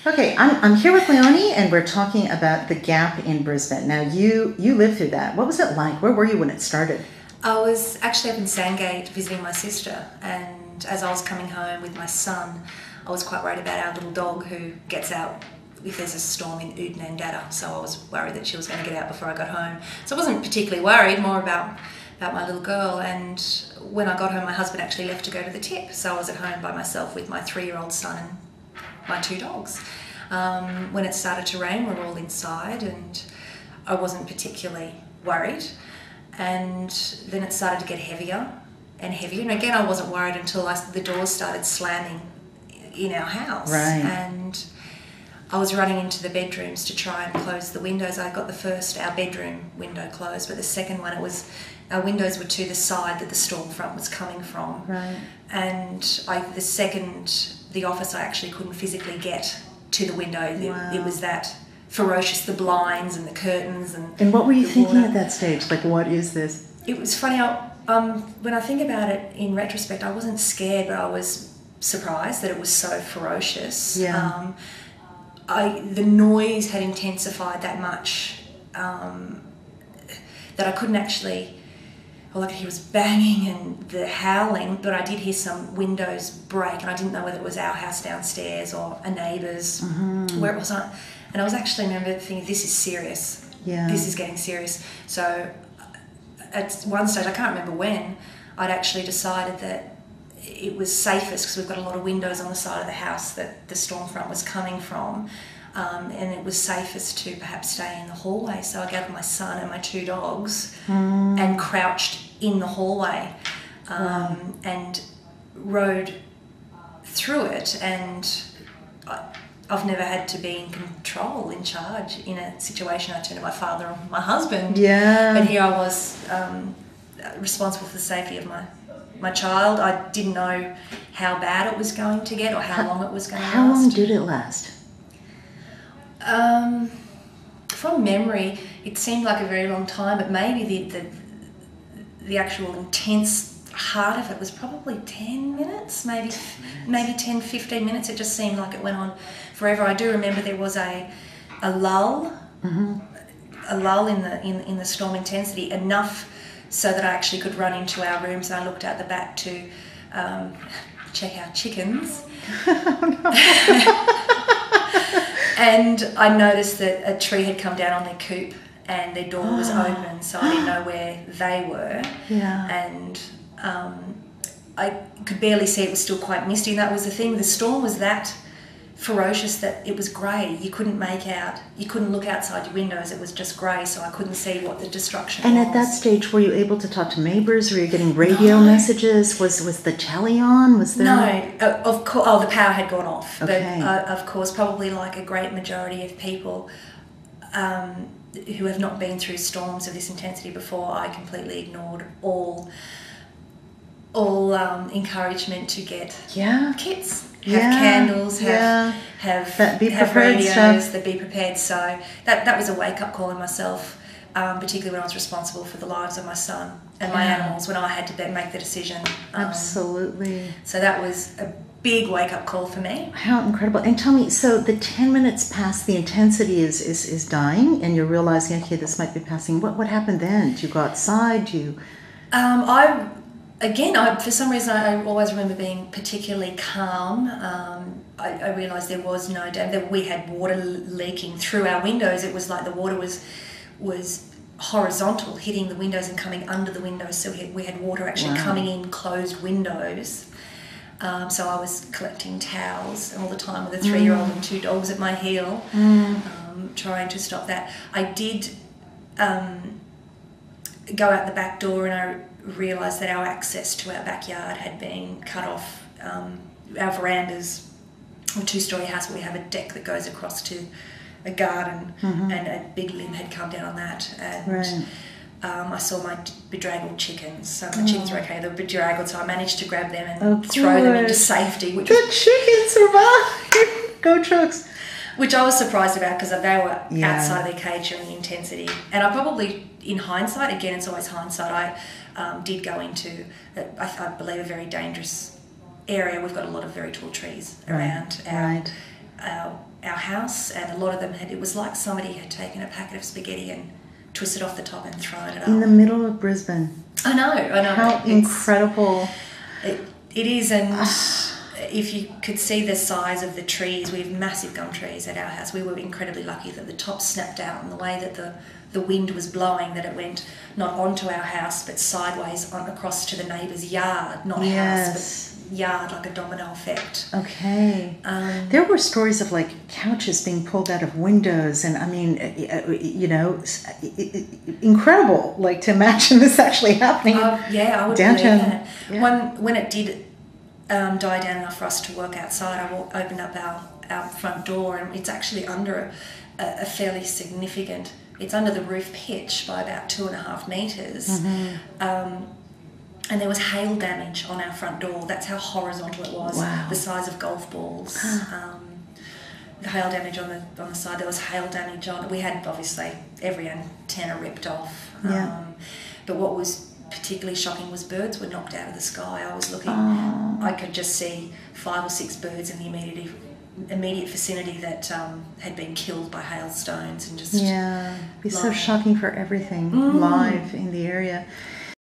Okay, I'm here with Leonie, and we're talking about the gap in Brisbane. Now, you lived through that. What was it like? Where were you when it started? I was actually up in Sandgate visiting my sister, and as I was coming home with my son, I was quite worried about our little dog who gets out if there's a storm in Oodnandata, so I was worried that she was going to get out before I got home. So I wasn't particularly worried, more about my little girl. And when I got home, my husband actually left to go to the tip, so I was at home by myself with my 3-year-old son and my 2 dogs. When it started to rain, we were all inside, and I wasn't particularly worried. And then it started to get heavier and heavier. And again, I wasn't worried until the doors started slamming in our house. Right. And I was running into the bedrooms to try and close the windows. I got our bedroom window closed, but the second one, our windows were to the side that the storm front was coming from. Right. And the office, I actually couldn't physically get to the window. Wow. It was that ferocious, the blinds and the curtains. And what were you thinking at that stage? Like, what is this? It was funny, when I think about it in retrospect, I wasn't scared, but I was surprised that it was so ferocious. Yeah. The noise had intensified that much that I couldn't actually... All I could hear was banging and the howling, but I did hear some windows break, and I didn't know whether it was our house downstairs or a neighbour's, where it was on. And I was actually remember thinking, this is serious. Yeah. This is getting serious. So at one stage, I can't remember when, I'd actually decided that it was safest, because we've got a lot of windows on the side of the house that the storm front was coming from, and it was safest to perhaps stay in the hallway. So I gathered my son and my 2 dogs and crouched in the hallway and rode through it. And I've never had to be in control, in charge in a situation. I turned to my father or my husband. Yeah. But here I was responsible for the safety of my child. I didn't know how bad it was going to get or how long it was going to last. How long did it last? From memory, it seemed like a very long time, but maybe the actual intense heart of it was probably 10 minutes, maybe 10, 15 minutes. It just seemed like it went on forever. I do remember there was a lull, a lull in the storm intensity, enough so that I actually could run into our rooms. And I looked out the back to check our chickens. And I noticed that a tree had come down on their coop and their door was open, so I didn't know where they were. Yeah. And I could barely see, it was still quite misty, and that was the thing. The storm was that ferocious that it was grey. You couldn't make out, you couldn't look outside your windows, it was just grey, so I couldn't see what the destruction was. And at that stage, were you able to talk to neighbours? Were you getting radio messages? Was the telly on? Was there... No, of course. The power had gone off. Okay. But of course, probably like a great majority of people who have not been through storms of this intensity before, I completely ignored all encouragement to get kits. Have candles, have radios, stuff. the be prepared. So that was a wake-up call in myself, particularly when I was responsible for the lives of my son and my animals, when I had to make the decision. Absolutely. So that was a big wake-up call for me. How incredible. And tell me, so the 10 minutes past, the intensity is dying, and you're realizing, okay, this might be passing. What happened then? Did you go outside? For some reason, I always remember being particularly calm. I realised there was no damage. We had water leaking through our windows. It was like the water was horizontal, hitting the windows and coming under the windows. So we had water actually coming in closed windows. So I was collecting towels all the time with a 3-year-old and 2 dogs at my heel, trying to stop that. I did go out the back door, and I realised that our access to our backyard had been cut off. Our verandas, a 2-storey house, where we have a deck that goes across to a garden, and a big limb had come down on that, and I saw my bedraggled chickens. So my chickens were okay, they were bedraggled, so I managed to grab them and throw them into safety. Which the chickens survived! Go Trucks! Which I was surprised about, because they were outside their cage during the intensity. And I probably, in hindsight, again, it's always hindsight, I did go into, I believe, a very dangerous area. We've got a lot of very tall trees around our our house, and a lot of them it was like somebody had taken a packet of spaghetti and twisted off the top and thrown it up. In the middle of Brisbane. I know. How incredible. It is, and if you could see the size of the trees, we have massive gum trees at our house. We were incredibly lucky that the top snapped out, and the way that the wind was blowing, that it went not onto our house but sideways across to the neighbour's yard, not house but yard, like a domino effect. Okay. There were stories of like couches being pulled out of windows, and I mean, you know, incredible. Like to imagine this actually happening. Yeah, I would downtown. believe that. Yeah. When it did die down enough for us to work outside, I opened up our front door, and it's actually under a fairly significant. It's under the roof pitch by about 2.5 metres. Mm-hmm. And there was hail damage on our front door. That's how horizontal it was. Wow. The size of golf balls. The hail damage on the side. There was hail damage on it. We had obviously every antenna ripped off. Yeah. But what was particularly shocking was birds were knocked out of the sky. I was looking. I could just see 5 or 6 birds in the immediate vicinity that had been killed by hailstones, and just it'd be so shocking for everything live in the area.